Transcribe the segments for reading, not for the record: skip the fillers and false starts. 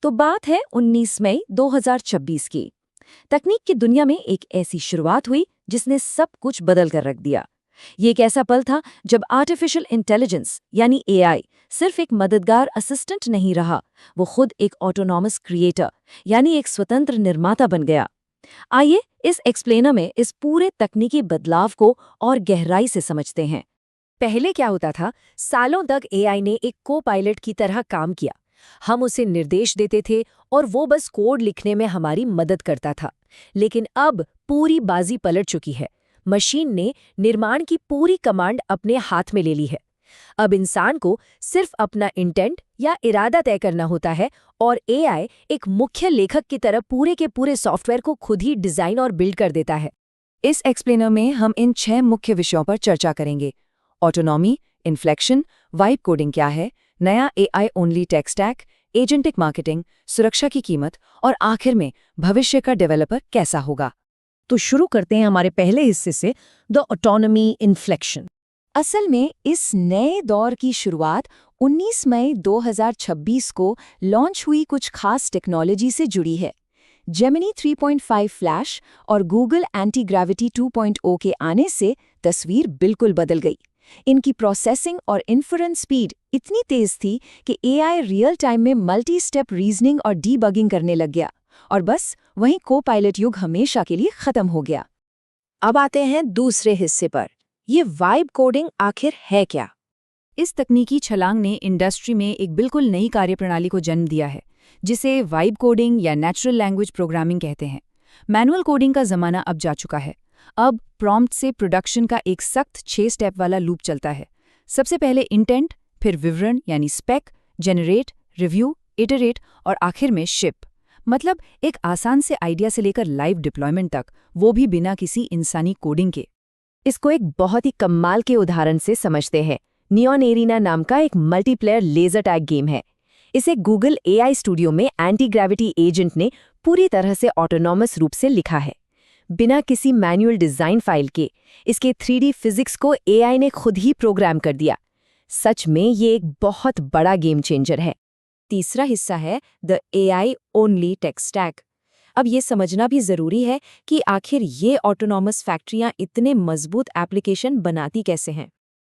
तो बात है 19 मई 2026 की। तकनीक की दुनिया में एक ऐसी शुरुआत हुई जिसने सब कुछ बदल कर रख दिया। ये एक ऐसा पल था जब आर्टिफिशियल इंटेलिजेंस यानी एआई सिर्फ एक मददगार असिस्टेंट नहीं रहा, वो खुद एक ऑटोनॉमस क्रिएटर यानी एक स्वतंत्र निर्माता बन गया। आइए इस एक्सप्लेनर में इस पूरे तकनीकी बदलाव को और गहराई से समझते हैं। पहले क्या होता था, सालों तक एआई ने एक को पायलट की तरह काम किया। हम उसे निर्देश देते थे और वो बस कोड लिखने में हमारी मदद करता था। लेकिन अब पूरी बाजी पलट चुकी है। मशीन ने निर्माण की पूरी कमांड अपने हाथ में ले ली है। अब इंसान को सिर्फ अपना इंटेंट या इरादा तय करना होता है और एआई एक मुख्य लेखक की तरह पूरे के पूरे सॉफ्टवेयर को खुद ही डिजाइन और बिल्ड कर देता है। इस एक्सप्लेनर में हम इन 6 मुख्य विषयों पर चर्चा करेंगे। ऑटोनॉमी, इन्फ्लेक्शन, वाइब कोडिंग क्या है, नया AI only tech stack, agentic marketing, सुरक्षा की कीमत और आखिर में भविष्य का डेवलपर कैसा होगा। तो शुरू करते हैं हमारे पहले हिस्से से, द ऑटोनॉमी इन्फ्लेक्शन। असल में इस नए दौर की शुरुआत 19 मई 2026 को लॉन्च हुई कुछ खास टेक्नोलॉजी से जुड़ी है। जेमिनी 3.5 फ्लैश और गूगल एंटी ग्रेविटी 2.0 के आने से तस्वीर बिल्कुल बदल गई। इनकी प्रोसेसिंग और इन्फरेंस स्पीड इतनी तेज थी कि एआई रियल टाइम में मल्टी स्टेप रीजनिंग और डीबगिंग करने लग गया, और बस वहीं को पायलट युग हमेशा के लिए खत्म हो गया। अब आते हैं दूसरे हिस्से पर। ये वाइब कोडिंग आखिर है क्या? इस तकनीकी छलांग ने इंडस्ट्री में एक बिल्कुल नई कार्यप्रणाली को जन्म दिया है, जिसे वाइब कोडिंग या नेचुरल लैंग्वेज प्रोग्रामिंग कहते हैं। मैनुअल कोडिंग का जमाना अब जा चुका है। अब प्रॉम्प्ट से प्रोडक्शन का एक सख्त 6 स्टेप वाला लूप चलता है। सबसे पहले इंटेंट, फिर विवरण यानी स्पेक, जनरेट, रिव्यू, इटरेट और आखिर में शिप। मतलब एक आसान से आइडिया से लेकर लाइव डिप्लॉयमेंट तक, वो भी बिना किसी इंसानी कोडिंग के। इसको एक बहुत ही कमाल के उदाहरण से समझते हैं। नियॉन एरिना नाम का एक मल्टीप्लेयर लेजर टैग गेम है। इसे गूगल एआई स्टूडियो में एंटी ग्रेविटी एजेंट ने पूरी तरह से ऑटोनॉमस रूप से लिखा है, बिना किसी मैनुअल डिजाइन फाइल के। इसके 3D फिजिक्स को एआई ने खुद ही प्रोग्राम कर दिया। सच में ये एक बहुत बड़ा गेम चेंजर है। तीसरा हिस्सा है the AI only tech stack. अब ये समझना भी जरूरी है कि आखिर ये ऑटोनॉमस फैक्ट्रियां इतने मजबूत एप्लीकेशन बनाती कैसे हैं।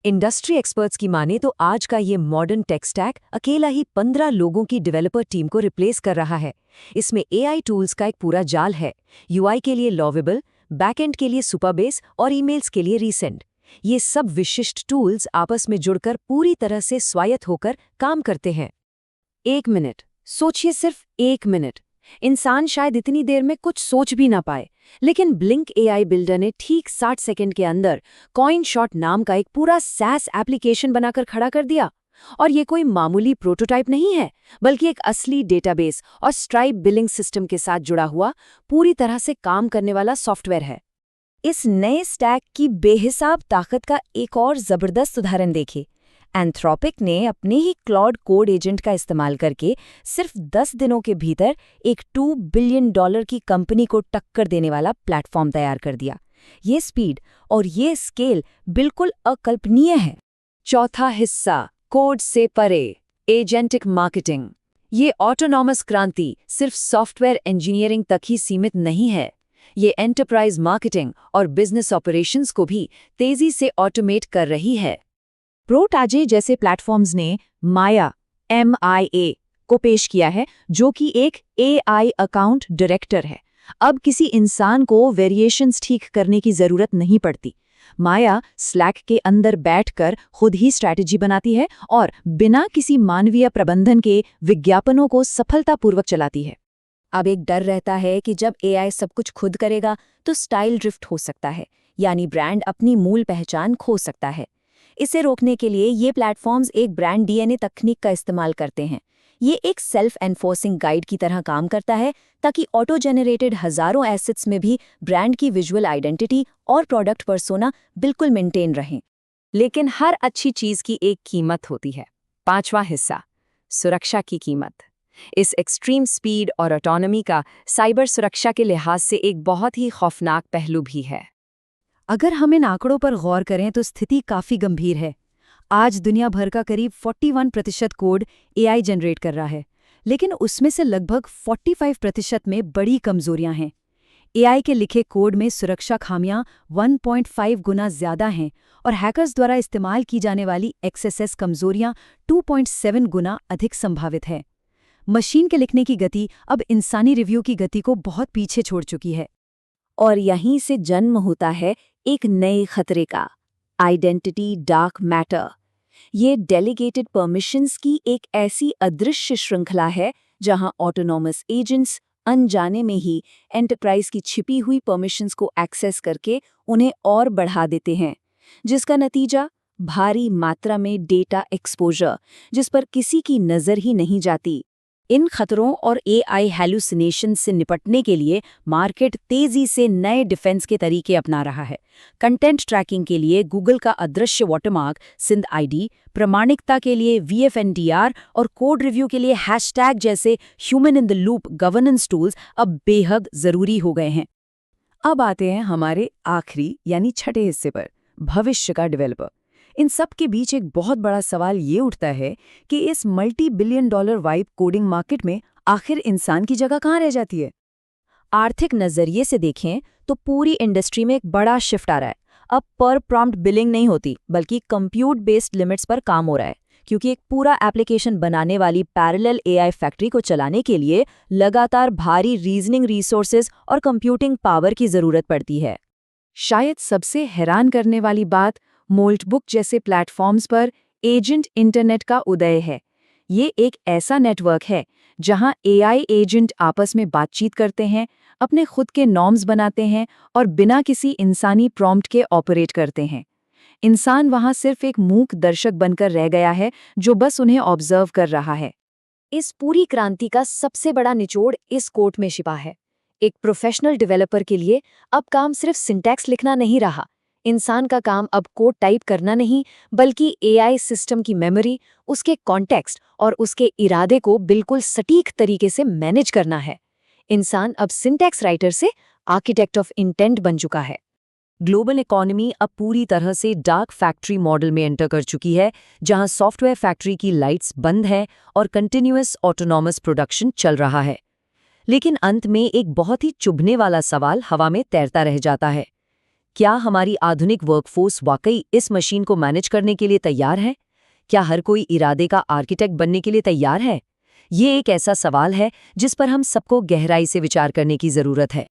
इंडस्ट्री एक्सपर्ट्स की माने तो आज का ये मॉडर्न टेक स्टैक अकेला ही 15 लोगों की डेवलपर टीम को रिप्लेस कर रहा है। इसमें एआई टूल्स का एक पूरा जाल है। यूआई के लिए लॉवेबल, बैकएंड के लिए सुपरबेस और ईमेल्स के लिए रीसेंड। ये सब विशिष्ट टूल्स आपस में जुड़कर पूरी तरह से स्वायत्त होकर काम करते हैं। 1 मिनट सोचिए, सिर्फ 1 मिनट। इंसान शायद इतनी देर में कुछ सोच भी ना पाए, लेकिन ब्लिंक एआई बिल्डर ने ठीक 60 सेकंड के अंदर कॉइनशॉट नाम का एक पूरा सैस एप्लीकेशन बनाकर खड़ा कर दिया। और ये कोई मामूली प्रोटोटाइप नहीं है, बल्कि एक असली डेटाबेस और स्ट्राइप बिलिंग सिस्टम के साथ जुड़ा हुआ पूरी तरह से काम करने वाला सॉफ्टवेयर है। इस नए स्टैक की बेहिसाब ताकत का एक और जबरदस्त उदाहरण देखिए। एंथ्रोपिक ने अपने ही क्लाउड कोड एजेंट का इस्तेमाल करके सिर्फ 10 दिनों के भीतर एक $2 बिलियन की कंपनी को टक्कर देने वाला प्लेटफॉर्म तैयार कर दिया। ये स्पीड और ये स्केल बिल्कुल अकल्पनीय है। चौथा हिस्सा, कोड से परे, एजेंटिक मार्केटिंग। ये ऑटोनॉमस क्रांति सिर्फ सॉफ्टवेयर इंजीनियरिंग तक ही सीमित नहीं है। ये एंटरप्राइज मार्केटिंग और बिजनेस ऑपरेशंस को भी तेजी से ऑटोमेट कर रही है। प्रोटाजे जैसे प्लेटफॉर्म्स ने माया MIA को पेश किया है, जो कि एक AI अकाउंट डायरेक्टर है। अब किसी इंसान को वेरिएशंस ठीक करने की जरूरत नहीं पड़ती। माया स्लैक के अंदर बैठकर खुद ही स्ट्रैटेजी बनाती है और बिना किसी मानवीय प्रबंधन के विज्ञापनों को सफलतापूर्वक चलाती है। अब एक डर रहता है कि जब AI सब कुछ खुद करेगा तो स्टाइल ड्रिफ्ट हो सकता है, यानी ब्रांड अपनी मूल पहचान खो सकता है। इसे रोकने के लिए ये प्लेटफॉर्म्स एक ब्रांड DNA तकनीक का इस्तेमाल करते हैं। ये एक सेल्फ एनफोर्सिंग गाइड की तरह काम करता है, ताकि ऑटो जेनरेटेड हजारों एसेट्स में भी ब्रांड की विजुअल आइडेंटिटी और प्रोडक्ट पर्सोना बिल्कुल मेंटेन रहें। लेकिन हर अच्छी चीज की एक कीमत होती है। 5वां हिस्सा, सुरक्षा की कीमत। इस एक्सट्रीम स्पीड और ऑटोनॉमी का साइबर सुरक्षा के लिहाज से एक बहुत ही खौफनाक पहलू भी है। अगर हम इन आंकड़ों पर गौर करें तो स्थिति काफी गंभीर है। आज दुनिया भर का करीब 41% कोड AI जनरेट कर रहा है, लेकिन उसमें से लगभग 45% में बड़ी कमजोरियां हैं। एआई के लिखे कोड में सुरक्षा खामियां 1.5 गुना ज़्यादा हैं और हैकर्स द्वारा इस्तेमाल की जाने वाली एक्सएसएस कमजोरियां 2.7 गुना अधिक संभावित है। मशीन के लिखने की गति अब इंसानी रिव्यू की गति को बहुत पीछे छोड़ चुकी है। और यहीं से जन्म होता है एक नए खतरे का, आइडेंटिटी डार्क मैटर। ये डेलीगेटेड परमिशंस की एक ऐसी अदृश्य श्रृंखला है जहां ऑटोनॉमस एजेंट्स अनजाने में ही एंटरप्राइज की छिपी हुई परमिशंस को एक्सेस करके उन्हें और बढ़ा देते हैं, जिसका नतीजा भारी मात्रा में डेटा एक्सपोजर, जिस पर किसी की नज़र ही नहीं जाती। इन खतरों और एआई हैलुसिनेशन से निपटने के लिए मार्केट तेजी से नए डिफेंस के तरीके अपना रहा है। कंटेंट ट्रैकिंग के लिए गूगल का अदृश्य वाटरमार्क सिंध आईडी, प्रमाणिकता के लिए VFNDR और कोड रिव्यू के लिए हैशटैग जैसे human in the loop governance tools अब बेहद जरूरी हो गए हैं। अब आते हैं हमारे आखिरी यानी छठे हिस्से पर, भविष्य का डेवलपर। इन सब के बीच एक बहुत बड़ा सवाल ये उठता है कि इस $multi-billion वाइब कोडिंग मार्केट में आखिर इंसान की जगह कहाँ रह जाती है। आर्थिक नजरिए से देखें तो पूरी इंडस्ट्री में एक बड़ा शिफ्ट आ रहा है। अब पर प्रॉम्प्ट बिलिंग नहीं होती, बल्कि कंप्यूट बेस्ड लिमिट्स पर काम हो रहा है, क्योंकि एक पूरा एप्लीकेशन बनाने वाली पैरेलल एआई फैक्ट्री को चलाने के लिए लगातार भारी रीजनिंग रिसोर्सेज और कंप्यूटिंग पावर की जरूरत पड़ती है। शायद सबसे हैरान करने वाली बात मोल्टबुक जैसे प्लेटफॉर्म्स पर एजेंट इंटरनेट का उदय है। ये एक ऐसा नेटवर्क है जहां एआई एजेंट आपस में बातचीत करते हैं, अपने खुद के नॉर्म्स बनाते हैं और बिना किसी इंसानी प्रॉम्प्ट के ऑपरेट करते हैं। इंसान वहां सिर्फ एक मूक दर्शक बनकर रह गया है जो बस उन्हें ऑब्जर्व कर रहा है। इस पूरी क्रांति का सबसे बड़ा निचोड़ इस कोड में छिपा है। एक प्रोफेशनल डेवलपर के लिए अब काम सिर्फ सिंटैक्स लिखना नहीं रहा। इंसान का काम अब कोड टाइप करना नहीं, बल्कि एआई सिस्टम की मेमोरी, उसके कॉन्टेक्स्ट और उसके इरादे को बिल्कुल सटीक तरीके से मैनेज करना है। इंसान अब सिंटैक्स राइटर से आर्किटेक्ट ऑफ इंटेंट बन चुका है। ग्लोबल इकोनॉमी अब पूरी तरह से डार्क फैक्ट्री मॉडल में एंटर कर चुकी है, जहां सॉफ्टवेयर फैक्ट्री की लाइट्स बंद है और कंटिन्यूअस ऑटोनॉमस प्रोडक्शन चल रहा है। लेकिन अंत में एक बहुत ही चुभने वाला सवाल हवा में तैरता रह जाता है। क्या हमारी आधुनिक वर्कफोर्स वाकई इस मशीन को मैनेज करने के लिए तैयार है? क्या हर कोई इरादे का आर्किटेक्ट बनने के लिए तैयार है? ये एक ऐसा सवाल है जिस पर हम सबको गहराई से विचार करने की जरूरत है।